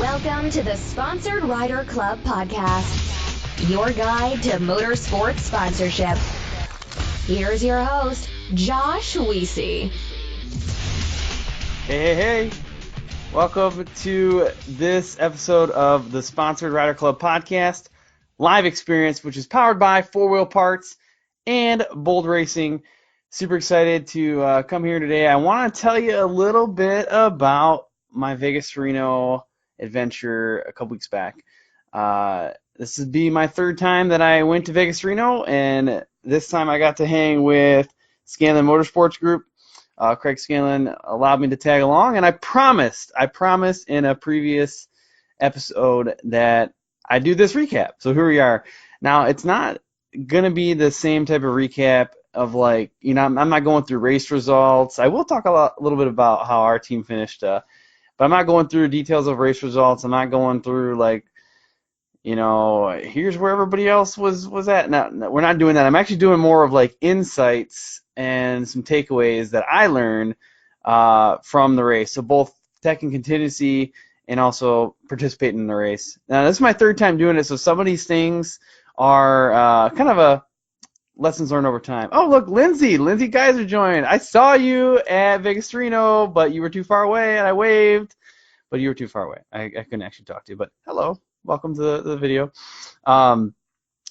Welcome to the Sponsored Rider Club podcast, your guide to motorsports sponsorship. Here's your host, Josh Weesey. Hey. Welcome to this episode of the Sponsored Rider Club podcast, live experience, which is powered by 4Wheel Parts and Bold Racing. Super excited to come here today. I want to tell you a little bit about my Vegas to Reno adventure a couple weeks back. This would be my third time that I went to Vegas to Reno, and this time I got to hang with Scanlon Motorsports Group. Craig Scanlon allowed me to tag along, and I promised in a previous episode that I'd do this recap. So here we are. Now, it's not going to be the same type of recap of I'm not going through race results. I will talk a little bit about how our team finished, but I'm not going through details of race results. I'm not going through here's where everybody else was at. No, we're not doing that. I'm actually doing more of insights and some takeaways that I learned from the race. So both tech and contingency and also participating in the race. Now, this is my third time doing it, so some of these things are kind of a lessons learned over time. Oh, look, Lindsay Geyser joined. I saw you at Vegas to Reno, but you were too far away, and I waved, but you were too far away. I couldn't actually talk to you, but hello. Welcome to the video. Either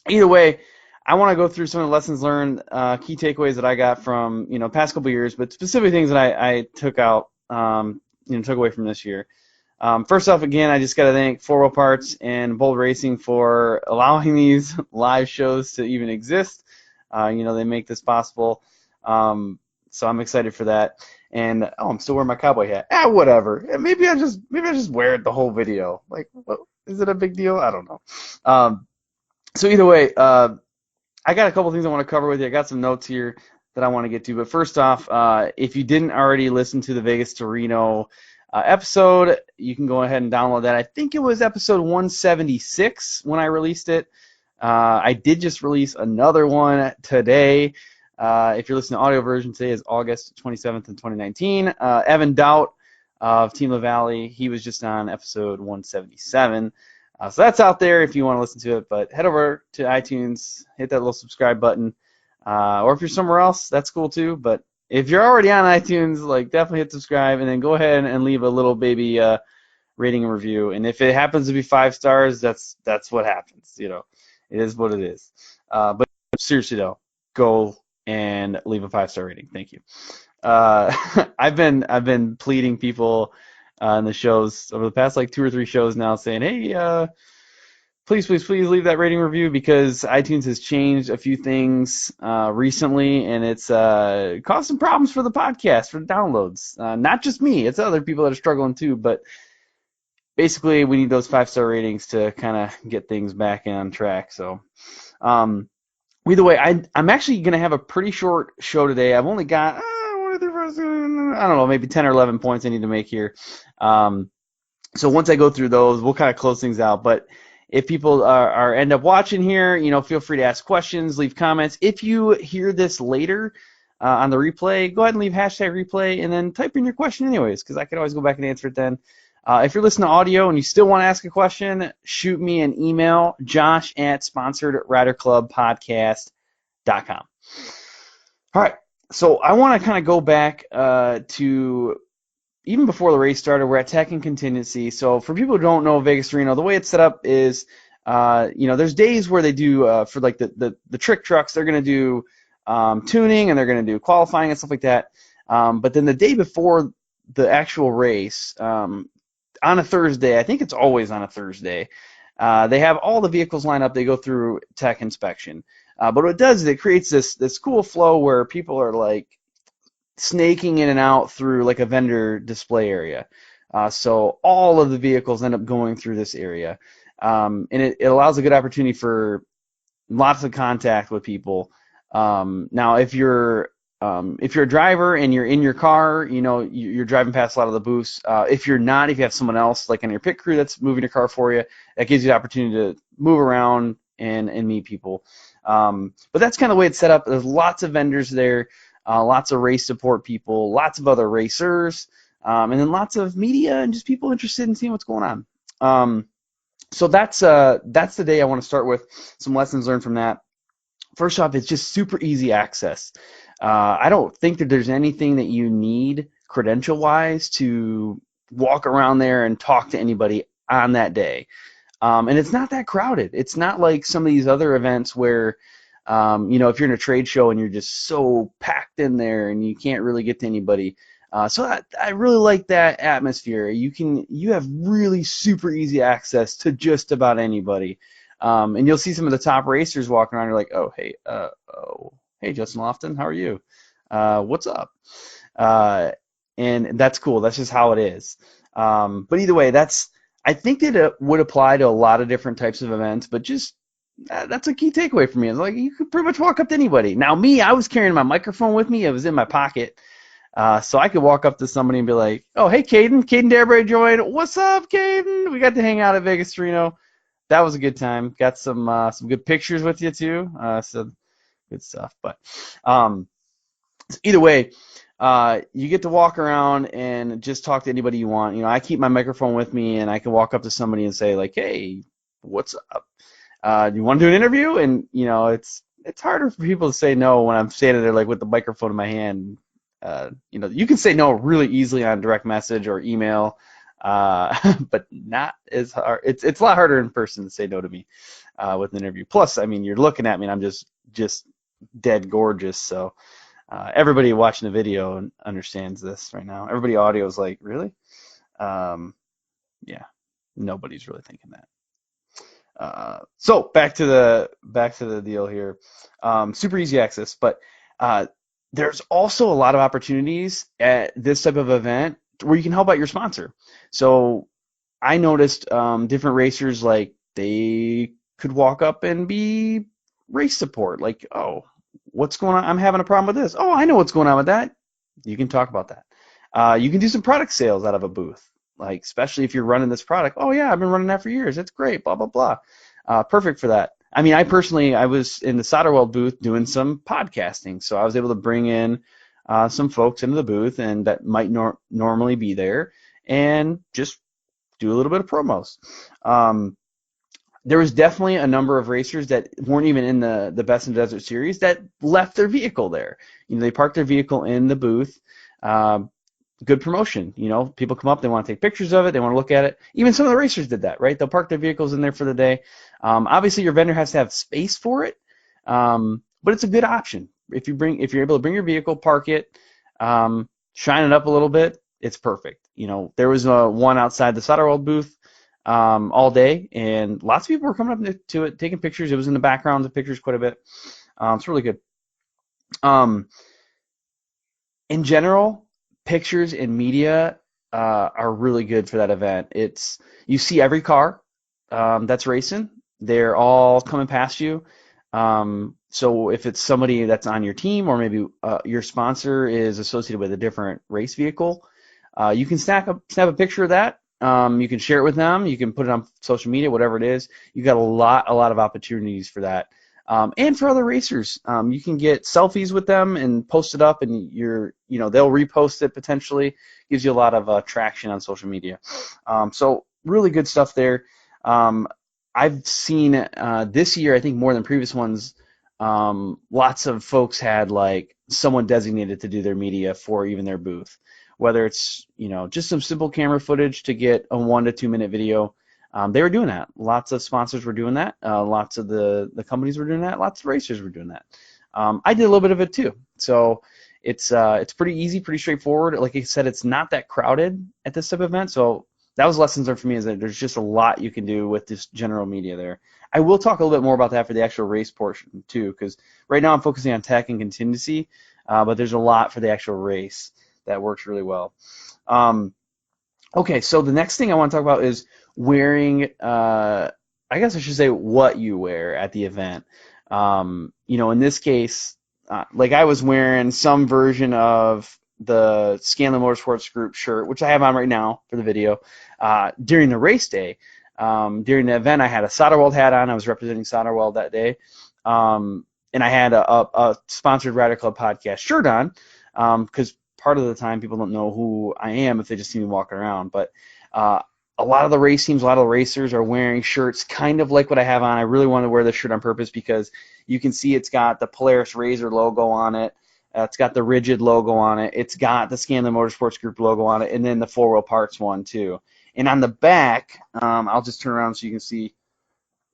way, I want to go through some of the lessons learned, key takeaways that I got from past couple years, but specific things that I took out, took away from this year. First off, again, I just got to thank 4Wheel Parts and Bold Racing for allowing these live shows to even exist. They make this possible, so I'm excited for that. And I'm still wearing my cowboy hat. Whatever. Maybe I just wear it the whole video. Is it a big deal? I don't know. So either way, I got a couple things I want to cover with you. I got some notes here that I want to get to. But first off, if you didn't already listen to the Vegas to Reno episode, you can go ahead and download that. I think it was episode 176 when I released it. I did just release another one today. If you're listening to audio version, today is August 27th in 2019. Evan Doubt of Team LaValle, he was just on episode 177. So that's out there if you want to listen to it. But head over to iTunes, hit that little subscribe button. Or if you're somewhere else, that's cool too. But if you're already on iTunes, definitely hit subscribe, and then go ahead and leave a little baby rating and review. And if it happens to be 5 stars, that's what happens. It is what it is. But seriously though, go and leave a 5-star rating. Thank you. I've been pleading people in the shows over the past 2 or 3 shows now, saying, hey, please leave that rating review, because iTunes has changed a few things recently, and it's caused some problems for the podcast, for the downloads. Not just me, it's other people that are struggling too, but basically we need those 5-star ratings to kind of get things back on track. So either way, I'm actually going to have a pretty short show today. I've only got I don't know, maybe 10 or 11 points I need to make here. So once I go through those, we'll kind of close things out. But if people are end up watching here, feel free to ask questions, leave comments. If you hear this later on the replay, go ahead and leave #replay and then type in your question anyways, because I can always go back and answer it then. If you're listening to audio and you still want to ask a question, shoot me an email, josh@sponsoredriderclubpodcast.com. All right. So I want to kind of go back to even before the race started. We're at tech and contingency. So for people who don't know Vegas to Reno, the way it's set up is, there's days where they do for the trick trucks, they're going to do tuning and they're going to do qualifying and stuff like that. But then the day before the actual race, on a Thursday, I think it's always on a Thursday, they have all the vehicles lined up. They go through tech inspection. But what it does is it creates this cool flow where people are snaking in and out through a vendor display area. So all of the vehicles end up going through this area. And it allows a good opportunity for lots of contact with people. Now, if you're a driver and you're in your car, you're driving past a lot of the booths. If you're not, if you have someone else on your pit crew that's moving your car for you, that gives you the opportunity to move around and meet people. But that's kind of the way it's set up. There's lots of vendors there, lots of race support people, lots of other racers, and then lots of media and just people interested in seeing what's going on. So that's the day I want to start with some lessons learned from that. First off, it's just super easy access. I don't think that there's anything that you need credential-wise to walk around there and talk to anybody on that day. And it's not that crowded. It's not like some of these other events where, if you're in a trade show and you're just so packed in there and you can't really get to anybody. So I really like that atmosphere. You have really super easy access to just about anybody. And you'll see some of the top racers walking around. You're like, hey, Justin Lofton, how are you? What's up? And that's cool. That's just how it is. But either way, I think that it would apply to a lot of different types of events, but just that's a key takeaway for me. It's like you could pretty much walk up to anybody. Now, I was carrying my microphone with me. It was in my pocket. So I could walk up to somebody and be like, oh, hey, Caden Darabray joined. What's up, Caden? We got to hang out at Vegas Reno. That was a good time. Got some good pictures with you, too. So good stuff. But either way, you get to walk around and just talk to anybody you want. I keep my microphone with me, and I can walk up to somebody and say, like, hey, what's up? Do you want to do an interview? And, it's harder for people to say no when I'm standing there, like, with the microphone in my hand. You can say no really easily on direct message or email, but not as hard. It's a lot harder in person to say no to me with an interview. Plus, you're looking at me, and I'm just dead gorgeous, so everybody watching the video understands this right now. Everybody audio is like, really? Yeah, nobody's really thinking that. So back to the deal here. Super easy access, but there's also a lot of opportunities at this type of event where you can help out your sponsor. So I noticed different racers, like, they could walk up and be race support. Like, oh, what's going on? I'm having a problem with this. Oh, I know what's going on with that. You can talk about that. You can do some product sales out of a booth, like, especially if you're running this product. Oh, yeah, I've been running that for years. It's great, blah, blah, blah. Perfect for that. I was in the solder weld booth doing some podcasting, so I was able to bring in some folks into the booth and that might normally be there and just do a little bit of promos. There was definitely a number of racers that weren't even in the Best in the Desert series that left their vehicle there. They parked their vehicle in the booth. Good promotion. People come up, they want to take pictures of it, they want to look at it. Even some of the racers did that, right? They'll park their vehicles in there for the day. Obviously, your vendor has to have space for it, but it's a good option. If you're able to bring your vehicle, park it, shine it up a little bit, it's perfect. There was one outside the solder weld booth all day, and lots of people were coming up to it, taking pictures. It was in the background of pictures quite a bit. It's really good. In general, pictures and media are really good for that event. You see every car that's racing. They're all coming past you. So if it's somebody that's on your team, or maybe your sponsor is associated with a different race vehicle, you can snap a picture of that. You can share it with them. You can put it on social media, whatever it is. You got a lot of opportunities for that. And for other racers, you can get selfies with them and post it up, and they'll repost it potentially. Gives you a lot of traction on social media. So really good stuff there. I've seen this year, I think more than previous ones, lots of folks had like someone designated to do their media for even their booth. Whether it's just some simple camera footage to get a 1 to 2 minute video. They were doing that. Lots of sponsors were doing that. Lots of the companies were doing that. Lots of racers were doing that. I did a little bit of it too. So it's pretty easy, pretty straightforward. Like I said, it's not that crowded at this type of event. So that was lessons learned for me, is that there's just a lot you can do with this general media there. I will talk a little bit more about that for the actual race portion too, because right now I'm focusing on tech and contingency, but there's a lot for the actual race that works really well. Okay, so the next thing I want to talk about is wearing, I guess I should say what you wear at the event. In this case, like I was wearing some version of the Scanlon Motorsports Group shirt, which I have on right now for the video, during the race day. During the event, I had a solder weld hat on. I was representing solder weld that day. And I had a sponsored Rider Club podcast shirt on, because part of the time people don't know who I am if they just see me walking around. But a lot of the race teams, a lot of the racers are wearing shirts kind of like what I have on. I really wanted to wear this shirt on purpose because you can see it's got the Polaris Razor logo on it. It's got the Rigid logo on it. It's got the Scanlon Motorsports Group logo on it, and then the 4 Wheel Parts one too. And on the back, I'll just turn around so you can see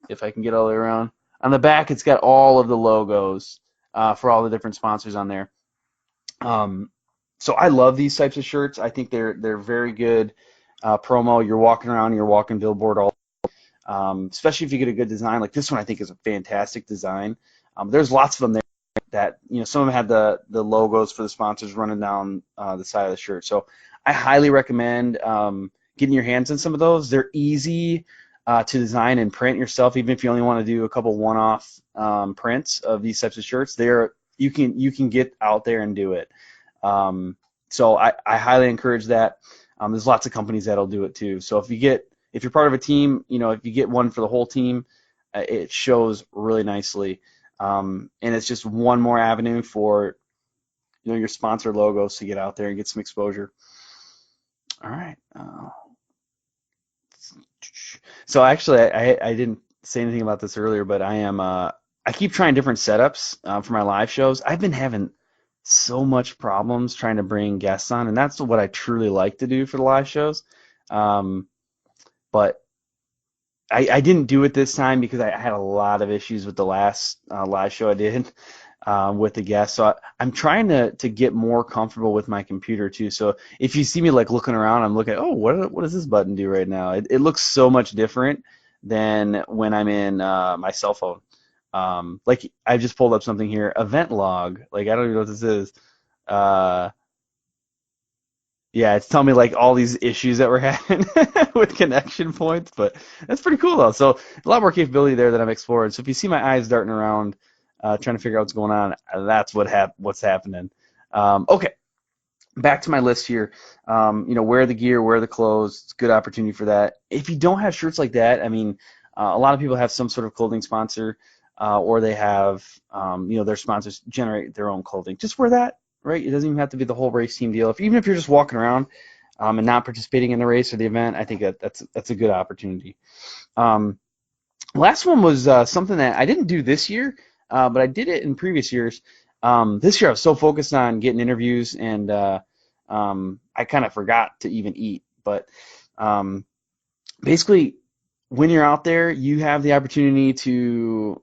if I can get all the way around. On the back, it's got all of the logos for all the different sponsors on there. So I love these types of shirts. I think they're very good promo. You're walking around, you're walking billboard all, especially if you get a good design. Like this one, I think is a fantastic design. There's lots of them there that, some of them had the logos for the sponsors running down the side of the shirt. So I highly recommend getting your hands on some of those. They're easy to design and print yourself, even if you only want to do a couple one-off prints of these types of shirts. You can get out there and do it. So I highly encourage that. There's lots of companies that'll do it too. So if you're part of a team, if you get one for the whole team, it shows really nicely. And it's just one more avenue for, your sponsor logos to get out there and get some exposure. All right. So actually, I didn't say anything about this earlier, but I keep trying different setups for my live shows. I've been having so much problems trying to bring guests on, and that's what I truly like to do for the live shows. But I didn't do it this time because I had a lot of issues with the last live show I did with the guests. So I'm trying to get more comfortable with my computer too. So if you see me like looking around, I'm looking, oh, what does this button do right now? It looks so much different than when I'm in my cell phone. Like I just pulled up something here, event log. Like I don't even know what this is. Yeah, it's telling me like all these issues that we're having with connection points, but that's pretty cool though. So a lot more capability there that I'm exploring. So if you see my eyes darting around, trying to figure out what's going on, that's what's happening. Okay, back to my list here. Wear the gear, wear the clothes. It's a good opportunity for that. If you don't have shirts like that, I mean, a lot of people have some sort of clothing sponsor, or they have, their sponsors generate their own clothing. Just wear that. Right? It doesn't even have to be the whole race team deal. Even if you're just walking around and not participating in the race or the event, I think that's a good opportunity. Last one was something that I didn't do this year, but I did it in previous years. This year I was so focused on getting interviews, and I kind of forgot to even eat. But basically, when you're out there, you have the opportunity to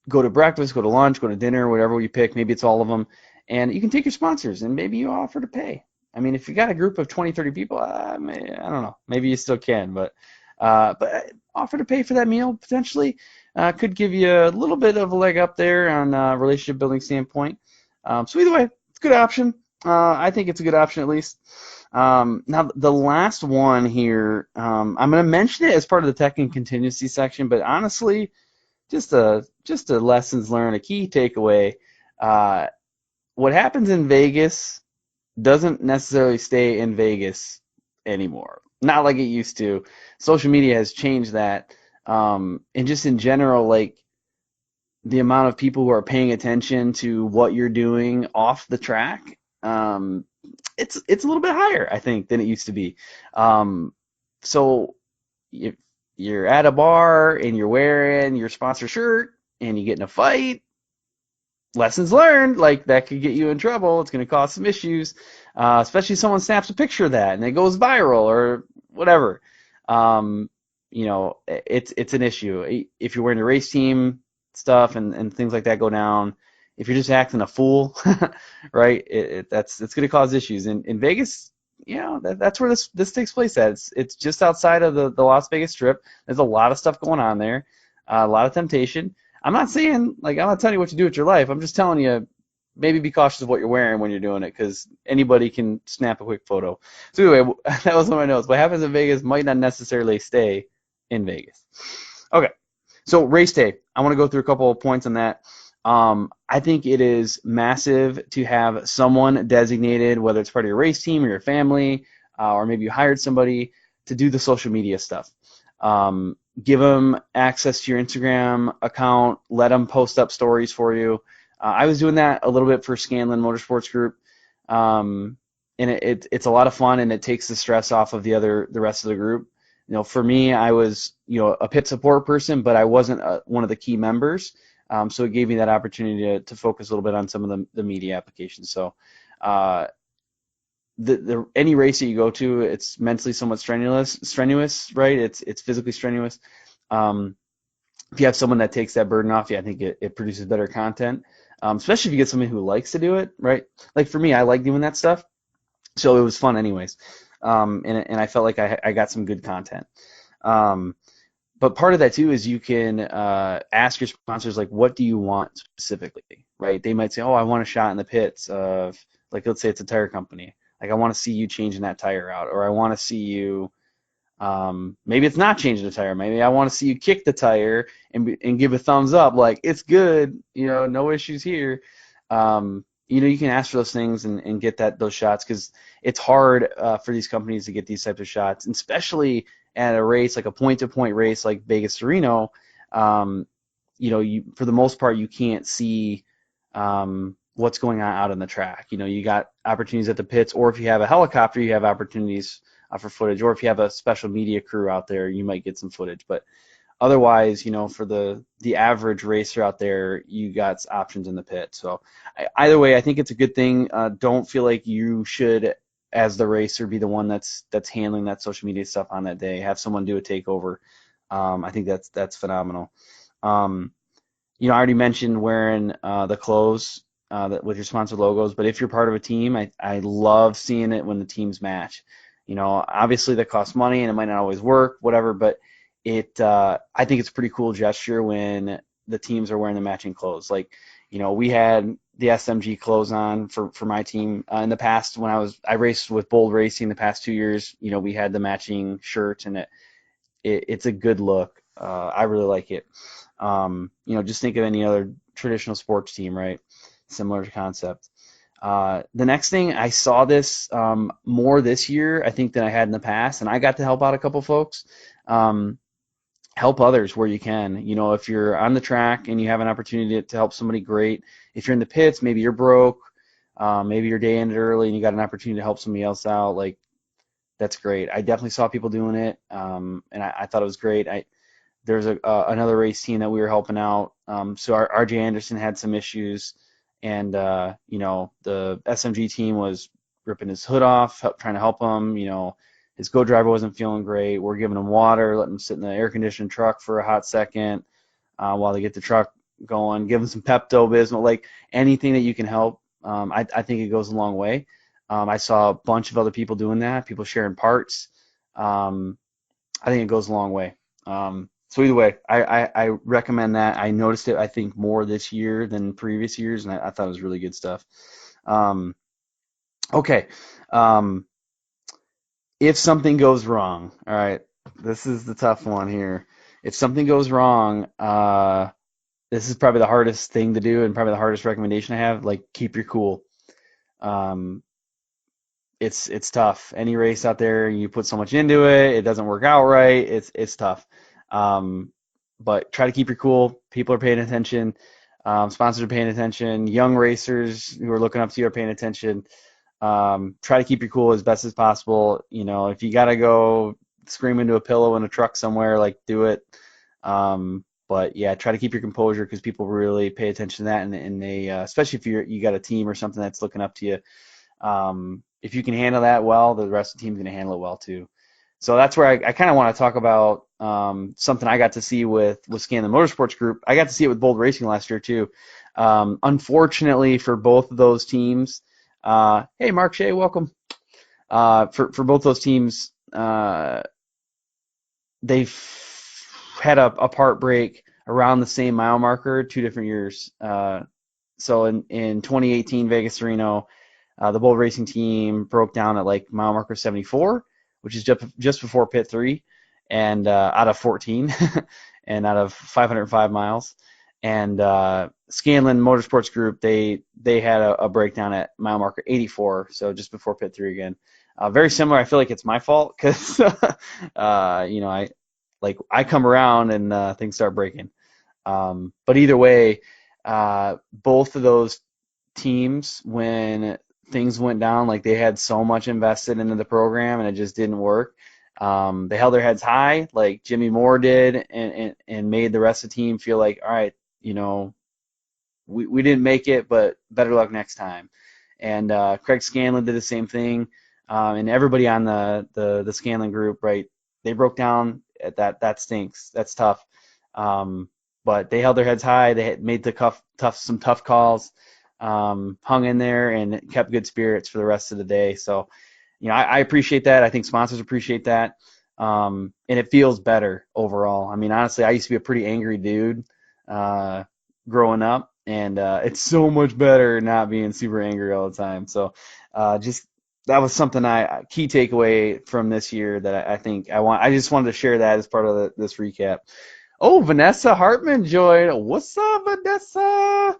go to breakfast, go to lunch, go to dinner, whatever you pick. Maybe it's all of them. And you can take your sponsors, and maybe you offer to pay. I mean, if you got a group of 20, 30 people, I don't know. Maybe you still can, but offer to pay for that meal potentially could give you a little bit of a leg up there on a relationship building standpoint. So either way, it's a good option. I think it's a good option at least. Now, the last one here, I'm going to mention it as part of the tech and contingency section, but honestly, just a lessons learned, a key takeaway. What happens in Vegas doesn't necessarily stay in Vegas anymore. Not like it used to. Social media has changed that. And just in general, like the amount of people who are paying attention to what you're doing off the track, it's a little bit higher, I think, than it used to be. So if you're at a bar and you're wearing your sponsor shirt and you get in a fight, lessons learned, like that could get you in trouble. It's going to cause some issues, especially if someone snaps a picture of that and it goes viral or whatever. It's an issue. If you're wearing a race team stuff and things like that go down, if you're just acting a fool, right, it's going to cause issues. In Vegas, that's where this takes place at. It's just outside of the Las Vegas Strip. There's a lot of stuff going on there, a lot of temptation. I'm not saying, I'm not telling you what to do with your life. I'm just telling you, maybe be cautious of what you're wearing when you're doing it, because anybody can snap a quick photo. So anyway, that was one of my notes. What happens in Vegas might not necessarily stay in Vegas. Okay, so race day. I want to go through a couple of points on that. I think it is massive to have someone designated, whether it's part of your race team or your family, or maybe you hired somebody to do the social media stuff. Give them access to your Instagram account. Let them post up stories for you. I was doing that a little bit for Scanlon Motorsports Group, and it's a lot of fun, and it takes the stress off of the rest of the group. For me, I was, a pit support person, but I wasn't one of the key members. So it gave me that opportunity to focus a little bit on some of the media applications. So uh, any race that you go to, it's mentally somewhat strenuous, right? It's physically strenuous. Um, if you have someone that takes that burden off you, I think it produces better content, especially if you get somebody who likes to do it, right? Like for me, I like doing that stuff, so it was fun anyways. And I felt like I got some good content. Um, but part of that too is you can ask your sponsors, like, what do you want specifically, right? They might say, oh, I want a shot in the pits of, like, let's say it's a tire company. Like, I want to see you changing that tire out, or I want to see you, maybe it's not changing the tire. Maybe I want to see you kick the tire and give a thumbs up, like, it's good, no issues here. You can ask for those things and get those shots, because it's hard for these companies to get these types of shots, and especially at a race, like a point-to-point race like Vegas to Reno. For the most part, you can't see what's going on out on the track. You got opportunities at the pits, or if you have a helicopter, you have opportunities for footage, or if you have a special media crew out there, you might get some footage. But otherwise, for the average racer out there, you got options in the pit. So either way, I think it's a good thing. Don't feel like you should, as the racer, be the one that's handling that social media stuff on that day. Have someone do a takeover. I think that's phenomenal. I already mentioned wearing the clothes with your sponsor logos, but if you're part of a team, I love seeing it when the teams match. Obviously that costs money and it might not always work, whatever, but I think it's a pretty cool gesture when the teams are wearing the matching clothes. Like, we had the SMG clothes on for my team in the past. When I raced with Bold Racing the past 2 years, we had the matching shirts, and it's a good look. I really like it. Just think of any other traditional sports team, right? Similar concept. The next thing, I saw this more this year, I think, than I had in the past, and I got to help out a couple folks. Help others where you can. If you're on the track and you have an opportunity to help somebody, great. If you're in the pits, maybe you're broke, maybe your day ended early and you got an opportunity to help somebody else out, like, that's great. I definitely saw people doing it, and I thought it was great. There's another race team that we were helping out. So our RJ Anderson had some issues, and the SMG team was ripping his hood off, trying to help him. His co-driver wasn't feeling great. We're giving him water, letting him sit in the air-conditioned truck for a hot second while they get the truck going. Give him some Pepto-Bismol, like anything that you can help. I think it goes a long way. I saw a bunch of other people doing that, people sharing parts. I think it goes a long way. So either way, I recommend that. I noticed it, I think, more this year than previous years, and I thought it was really good stuff. Okay. If something goes wrong, all right, this is the tough one here. If something goes wrong, this is probably the hardest thing to do and probably the hardest recommendation I have. Like, keep your cool. Um, it's tough. Any race out there, you put so much into it, it doesn't work out right. It's tough. But try to keep your cool. People are paying attention. Sponsors are paying attention. Young racers who are looking up to you are paying attention. Try to keep your cool as best as possible. If you gotta go scream into a pillow in a truck somewhere, like, do it. But yeah, try to keep your composure, because people really pay attention to that, and they, especially if you got a team or something that's looking up to you. If you can handle that well, the rest of the team's going to handle it well too. So that's where I kind of want to talk about something I got to see with Scanlon Motorsports Group. I got to see it with Bold Racing last year too. Unfortunately for both of those teams, hey, Mark Shea, welcome. For both those teams, they've had a part break around the same mile marker 2 different years. So in 2018 Vegas to Reno, the Bold Racing team broke down at like mile marker 74, which is just before pit 3, and out of 14 and out of 505 miles. And Scanlon Motorsports Group, they had a breakdown at mile marker 84, so just before pit 3 again. Very similar. I feel like it's my fault, because I come around and things start breaking. But either way, both of those teams, when things went down, like, they had so much invested into the program and it just didn't work. They held their heads high like Jimmy Moore did, and made the rest of the team feel like, all right, we didn't make it, but better luck next time. And Craig Scanlon did the same thing, and everybody on the Scanlon group, right? They broke down at that. That stinks. That's tough. But they held their heads high. They had made some tough calls, hung in there, and kept good spirits for the rest of the day. So, I appreciate that. I think sponsors appreciate that, and it feels better overall. I mean, honestly, I used to be a pretty angry dude growing up. And it's so much better not being super angry all the time. So just that was something key takeaway from this year that I think I just wanted to share that as part of this recap. Oh, Vanessa Hartman joined. What's up, Vanessa?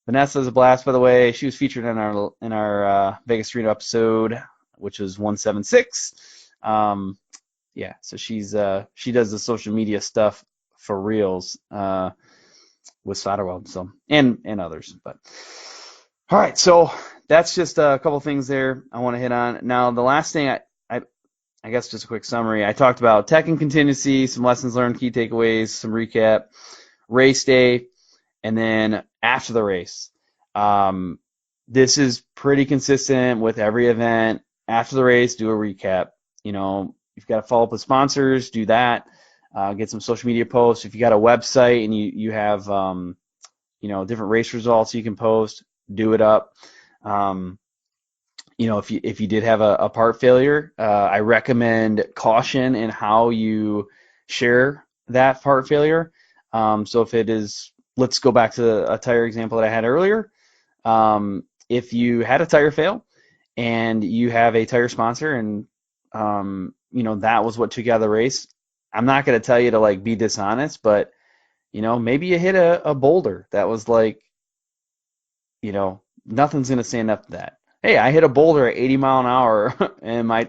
Vanessa's a blast, by the way. She was featured in our Vegas Reno episode, which was 176. Yeah, so she does the social media stuff for reals. With Soderweld, so and others. But all right, so that's just a couple things there I want to hit on. Now the last thing I guess just a quick summary. I talked about tech and contingency, some lessons learned, key takeaways, some recap, race day, and then after the race. This is pretty consistent with every event. After the race, do a recap. You've got to follow up with sponsors, do that. Get some social media posts. If you got a website and you have different race results you can post, do it up. If you did have a part failure, I recommend caution in how you share that part failure. So if it is, let's go back to a tire example that I had earlier. If you had a tire fail and you have a tire sponsor and that was what took you out of the race, I'm not going to tell you to be dishonest, but maybe you hit a boulder that was nothing's going to stand up to that. Hey, I hit a boulder at 80 mile an hour and I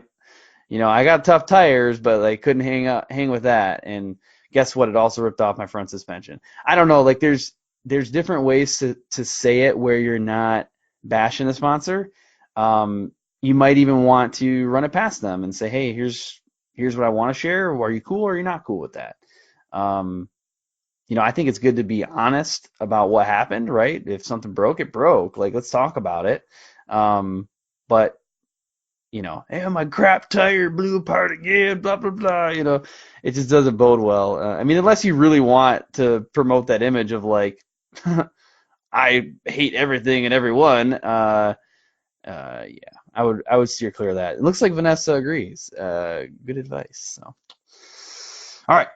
got tough tires, but I couldn't hang with that. And guess what? It also ripped off my front suspension. I don't know. There's different ways to say it where you're not bashing the sponsor. You might even want to run it past them and say, hey, here's what I want to share. Are you cool or are you not cool with that? I think it's good to be honest about what happened, right? If something broke, it broke. Let's talk about it. But hey, my crap tire blew apart again, blah, blah, blah. It just doesn't bode well. Unless you really want to promote that image of I hate everything and everyone. Yeah, I would steer clear of that. It looks like Vanessa agrees. Good advice. So, all right.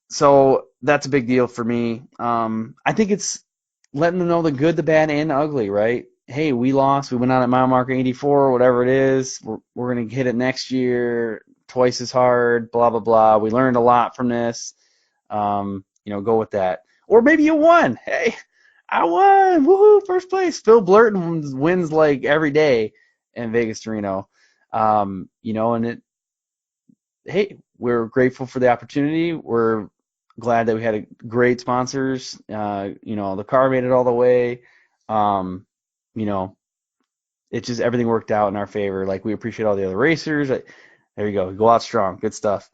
So that's a big deal for me. I think it's letting them know the good, the bad, and the ugly, right? Hey, we lost. We went out at mile marker 84, whatever it is. We're going to hit it next year twice as hard, blah, blah, blah. We learned a lot from this. Go with that. Or maybe you won. Hey, I won. Woohoo, first place. Phil Blurton wins every day in Vegas to Reno. Hey, we're grateful for the opportunity. We're glad that we had great sponsors. The car made it all the way. It just everything worked out in our favor. We appreciate all the other racers. There you go. Go out strong. Good stuff.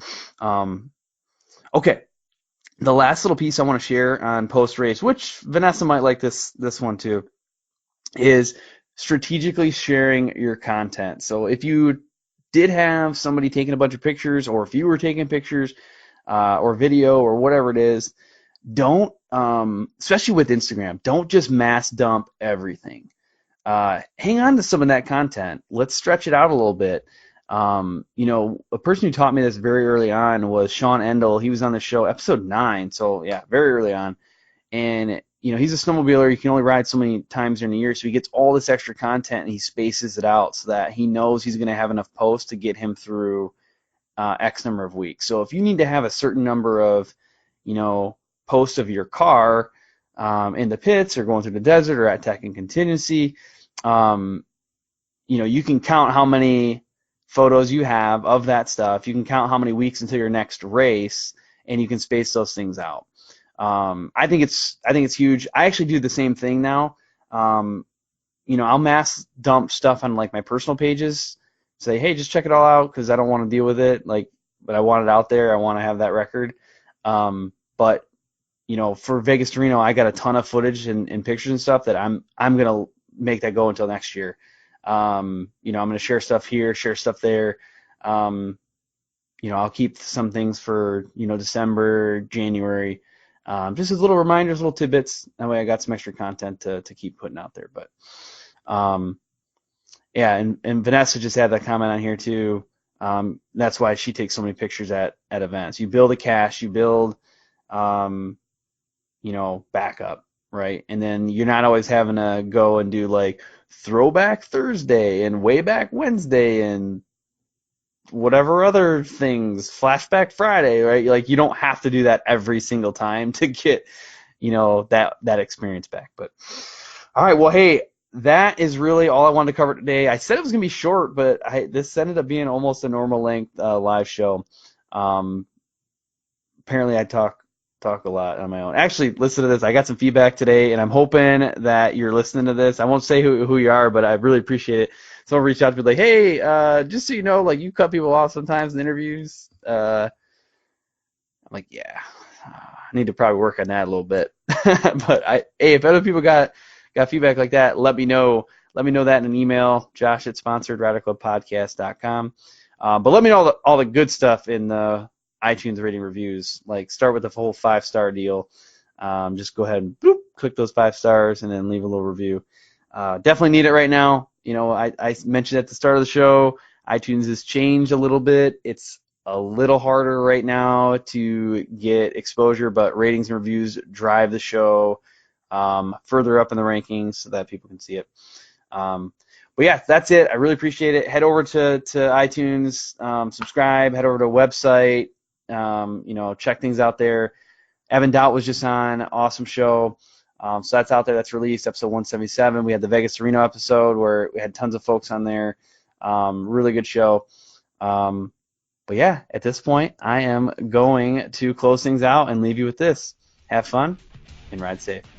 Okay. The last little piece I want to share on post-race, which Vanessa might like this one too, is strategically sharing your content. So if you did have somebody taking a bunch of pictures, or if you were taking pictures or video or whatever it is, don't, especially with Instagram, don't just mass dump everything. Hang on to some of that content. Let's stretch it out a little bit. A person who taught me this very early on was Sean Endel. He was on the show, episode 9. So yeah, very early on. And, he's a snowmobiler. He can only ride so many times during the year. So he gets all this extra content and he spaces it out so that he knows he's going to have enough posts to get him through X number of weeks. So if you need to have a certain number of, posts of your car in the pits or going through the desert or at tech and contingency, you can count how many photos you have of that stuff. You can count how many weeks until your next race, and you can space those things out. I think it's huge. I actually do the same thing now. I'll mass dump stuff on my personal pages. Say, hey, just check it all out because I don't want to deal with it. I want it out there. I want to have that record. But for Vegas to Reno, I got a ton of footage and pictures and stuff that I'm gonna make that go until next year. I'm gonna share stuff here, share stuff there. I'll keep some things for December, January, just as little reminders, little tidbits. That way, I got some extra content to keep putting out there. But yeah, and Vanessa just had that comment on here too. That's why she takes so many pictures at events. You build a cache, you build backup, right? And then you're not always having to go and do like Throwback Thursday and Way Back Wednesday and whatever other things, Flashback Friday, right? Like you don't have to do that every single time to get, that experience back. But all right, well, hey, that is really all I wanted to cover today. I said it was gonna be short, but this ended up being almost a normal length live show. Apparently, I talk a lot on my own. Actually, listen to this. I got some feedback today, and I'm hoping that you're listening to this. I won't say who you are, but I really appreciate it. Someone reached out to me like, hey, just so you know, like you cut people off sometimes in interviews. I'm like, yeah, I need to probably work on that a little bit. But hey, if other people got feedback like that, let me know. Let me know that in an email, josh@sponsoredriderclubpodcast.com. But let me know all the good stuff in the iTunes rating reviews. Like start with the whole 5-star deal. Just go ahead and click those 5 stars and then leave a little review. Definitely need it right now. I mentioned at the start of the show, iTunes has changed a little bit. It's a little harder right now to get exposure, but ratings and reviews drive the show further up in the rankings so that people can see it. But yeah, that's it. I really appreciate it. Head over to iTunes, subscribe, head over to a website, check things out there. Evan Doubt was just on, awesome show. So that's out there, that's released, episode 177. We had the Vegas to Reno episode where we had tons of folks on there. Really good show. But yeah, at this point, I am going to close things out and leave you with this. Have fun and ride safe.